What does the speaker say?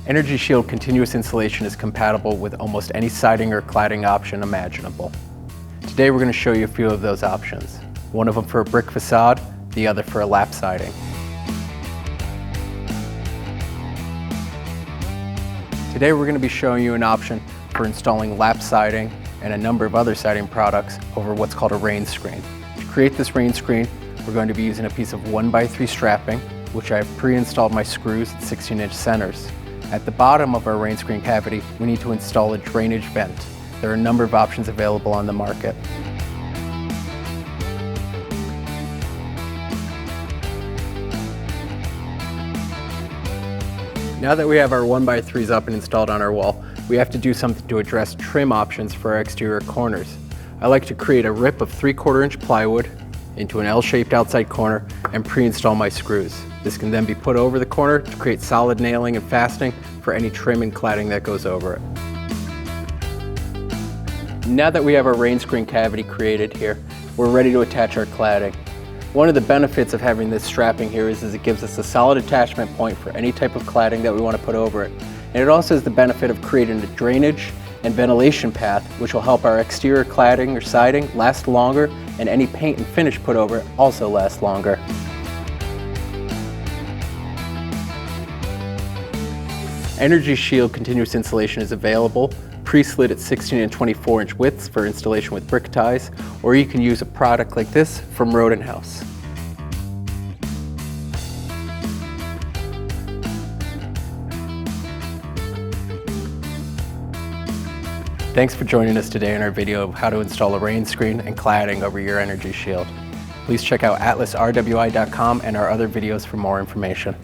EnergyShield continuous insulation is compatible with almost any siding or cladding option imaginable. Today we're going to show you a few of those options. One of them for a brick facade, the other for a lap siding. Today we're going to be showing you an option for installing lap siding and a number of other siding products over what's called a rain screen. To create this rain screen, we're going to be using a piece of 1x3 strapping, which I've pre-installed my screws at 16-inch centers. At the bottom of our rain screen cavity, we need to install a drainage vent. There are a number of options available on the market. Now that we have our 1x3s up and installed on our wall, we have to do something to address trim options for our exterior corners. I like to create a rip of 3/4 inch plywood into an L-shaped outside corner and pre-install my screws. This can then be put over the corner to create solid nailing and fastening for any trim and cladding that goes over it. Now that we have our rain screen cavity created here, we're ready to attach our cladding. One of the benefits of having this strapping here is it gives us a solid attachment point for any type of cladding that we want to put over it. And it also has the benefit of creating a drainage and ventilation path, which will help our exterior cladding or siding last longer, and any paint and finish put over it also last longer. EnergyShield continuous insulation is available pre-slid at 16 and 24 inch widths for installation with brick ties, or you can use a product like this from Roden House. Thanks for joining us today in our video of how to install a rain screen and cladding over your EnergyShield. Please check out atlasrwi.com and our other videos for more information.